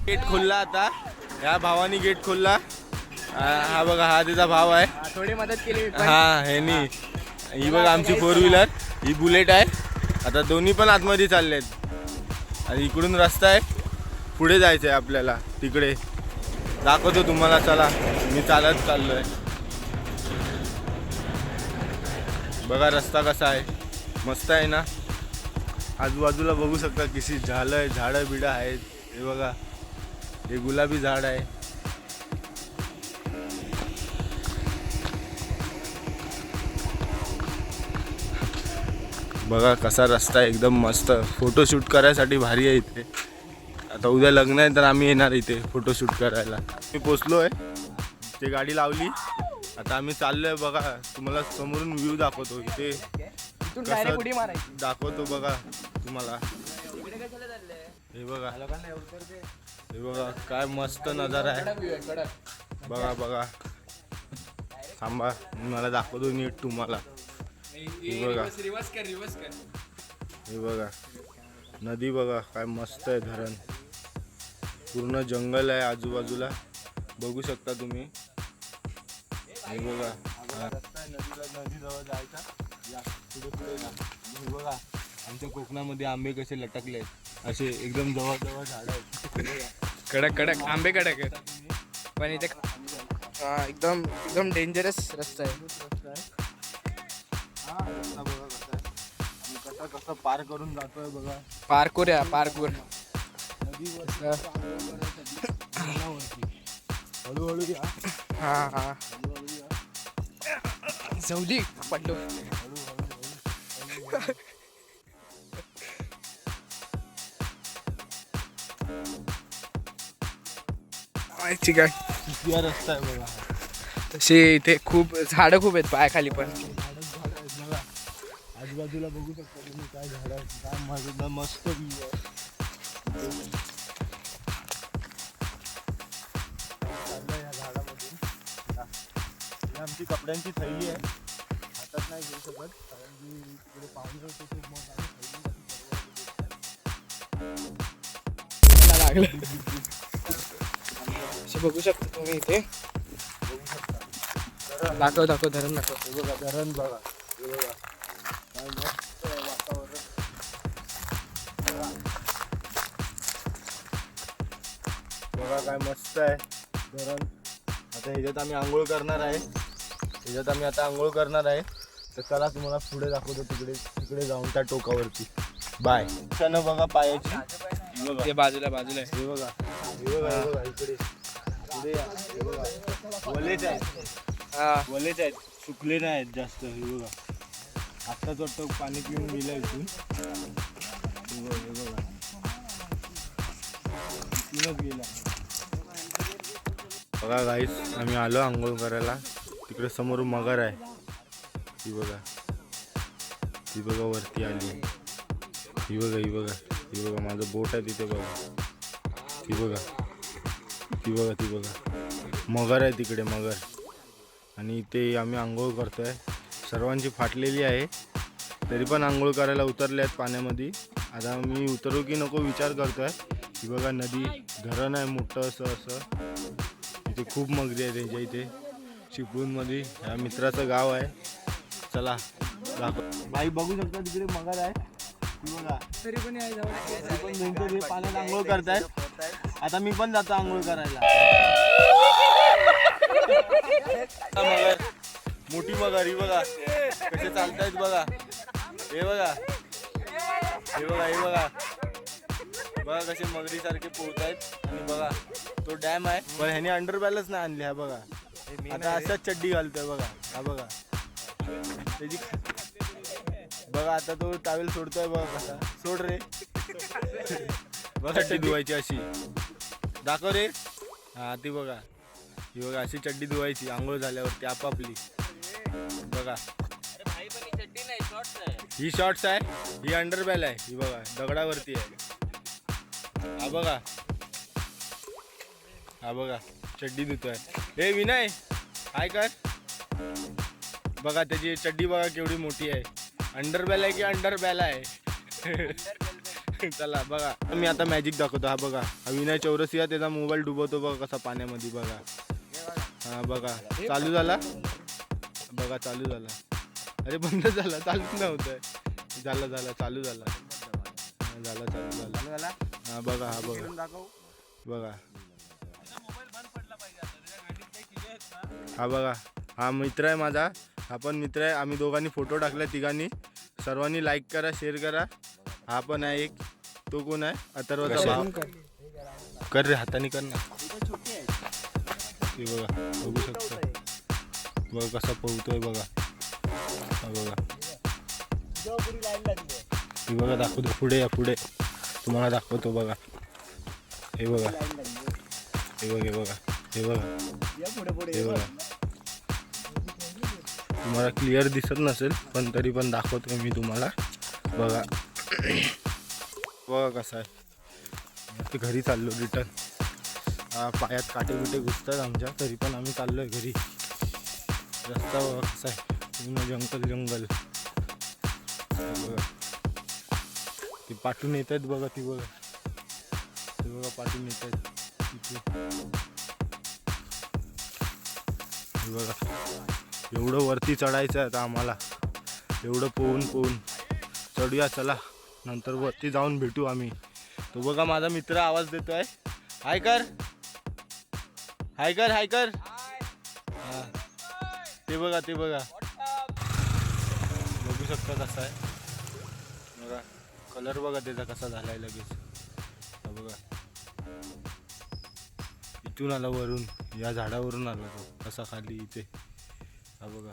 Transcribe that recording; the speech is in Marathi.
गेट खोलला आता, या भावानी गेट खोलला. हा बघा, हा त्याचा भाव आहे. थोडी मदत केली. हा ह्यानी. ही बघा आमची 4 व्हीलर, ही बुलेट आहे. आता दोन्ही पण आतमध्ये चाललेत. आणि इकडून रस्ता आहे, पुढे जायचं आहे आपल्याला. तिकडे दाखवतो तुम्हाला. चला, मी चालत चाललोय. बघा रस्ता कसा आहे, मस्त आहे ना. आजूबाजूला बघू शकता किती झाडं बिडं आहेत. हे बघा, हे गुलाबी झाड आहे. बघा कसा रस्ता आहे, एकदम मस्त. फोटोशूट करायसाठी भारी आहे इथे. आता उद्या लग्न आहे तर आम्ही येणार इथे फोटोशूट करायला. मी पोचलो आहे, ते गाडी लावली. आता आम्ही चाललोय. बघा तुम्हाला समोरून व्ह्यू दाखवतो इथे कसं दाखवतो. बघा तुम्हाला, हे बघा, हे बघा काय मस्त नजारा आहे. बघा बघा, थांबा मला दाखवतो नीट तुम्हाला. हे बघा, हे बघा नदी, बघा काय मस्त आहे. धरण, पूर्ण जंगल आहे आजूबाजूला, बघू शकता तुम्ही. हे बघा, नदीजवळ जायचा. हे बघा आमच्या कोकणामध्ये आंबे कसे लटकले आहेत, असे एकदम जवळ जवळ झाड आहेत. कडक कडक आंबे कडक आहेत. पण इथे एकदम एकदम डेंजरस रस्ता आहे. हा रस्ता बघा कसा आहे, आणि कसं पार करून जातोय बघा. पार्कोर आहे, पार्कोर. हळूहळू घ्या. हा हा, जवली पडलो. काय रस्ता आहे बघा. तसे इथे खूप झाडं खूप आहेत पायाखाली. पण बघा आजूबाजूला बघू शकता तुम्ही काय झाड आहेत, काय मस्त व्ह्यू आहे. या झाडामधून आमची कपड्यांची थैली आहे, हातात नाही घेऊ शकत कारण की तिकडे पाहुणे होते खूप. मग लागलं बघू शकता तुम्ही इथे. दाखव धरण दाखव. हे बघा धरण, बघा हे बघा काय मस्त वातावरण. बघा काय मस्त आहे धरण. आता ह्याच्यात आम्ही आंघोळ करणार आहे. तर चला तुम्हाला पुढे दाखवतो, तिकडे जाऊन त्या टोकावरती. बाय. क्षण बघा पायाची. ते बाजूला आहे. हे बघा, हे बघा, हे बघा इकडे पुढे या. हे बघा वलेच आहेत, सुकले नाही आहेत जास्त. हे बघा आत्ताच वाटतं पाणी पिऊन गेलं इथून. हे बघा इथूनच गेला. बघा गाईस, आम्ही आलो आंघोळ करायला. तिकडे समोर मगर आहे, ही बघा वरती आली. ही बघा माझं बोट आहे तिथे. बघा ती बघा मगर आहे तिकडे, मगर. आणि इथे आम्ही आंघोळ करतोय. सर्वांची फाटलेली आहे, तरी पण आंघोळ करायला उतरले आहेत पाण्यामध्ये. आता मी उतरू की नको विचार करतोय. ही बघा नदी, धरण आहे मोठं असं. इथे खूप मगरी आहे त्यांच्या इथे चिपळूणमध्ये. ह्या मित्राचं गाव आहे. चला भाई, बघू शकता तिकडे मगर आहे. बघा तरी पण पाण्यात आंघोळ करतायत. आता मी पण जातो आंघोळ करायला. मगर, मोठी मगर, ही बघा कसे चालतायत. बघा हे बघा बघा कसे मगरी सारखे पोहतायत. आणि बघा तो डॅम आहे, पण ह्याने अंडरबॅलन्स नाही आणली. हा बघा आता अशाच चड्डी घालतोय. बघा हा बघा त्याची. बघा आता तो टावेल सोडतोय. बघा कसा, सोड रे. बघा चड्डी धुवायची अशी, दाखव रे. हा ती बघा, ही बघा अशी चड्डी धुवायची आंघोळ झाल्यावरती आपापली. बघा ही शॉर्ट्स आहे, ही अंडरबॅल आहे. ही बघा दगडावरती आहे. हा बघा चड्डी धुतोय. हे विनय, हाय कर. बघा त्याची चड्डी बघा केवढी मोठी आहे. अंडरबेल आहे की अंडरबेल आहे. चला बघा मी आता मॅजिक दाखवतो. हा बघा हा विनय चौरसिया त्याचा मोबाईल डुबवतो बघा कसा पाण्यामध्ये बघा. हा बघा चालू झाला. बघा चालू झाला. अरे बंद झाला चालूच नव्हतं. झाला चालू झाला. झाला चालू झाला. हा बघा बघा हा बघा हा मित्र आहे माझा. हा पण मित्र आहे. आम्ही दोघांनी फोटो टाकले तिघांनी. सर्वांनी लाईक करा शेअर करा. हा पण आहे एक. तो कोण आहे अथर्वचा भाव. कर रे हाताने कर ना. ते बघा बघू शकता बघा कसा पोहतोय बघा. हा बघा हे बघा दाखवतो. पुढे या पुढे तुम्हाला दाखवतो बघा. हे बघा हे बघा हे बघा हे बघा हे बघा. तुम्हाला क्लिअर दिसत नसेल पण तरी पण दाखवतो मी तुम्हाला बघा. बघा कसं आहे. ते घरी चाललो रिटर्न. पायात काटे बिटे घुसतात आमच्या तरी पण आम्ही चाललोय घरी. रस्ता बघा कसा आहे. पूर्ण जंगल. बघा ती पाठून येत आहेत बघा. ती बघा ते बघा पाठून येत आहेत तिथे. बघा एवढं वरती चढायचं आहे आता आम्हाला. एवढं पोहून चढूया चला. नंतर वरती जाऊन भेटू आम्ही. तो बघा माझा मित्र आवाज देतोय. हाय कर. हाय कर. हा ते बघा बघू शकता कसा आहे बघा. कलर बघा त्याचा कसा झालाय लगेच. हा बघा इथून आला वरून या झाडावरून आला तो कसा खाली इथे. हा बघा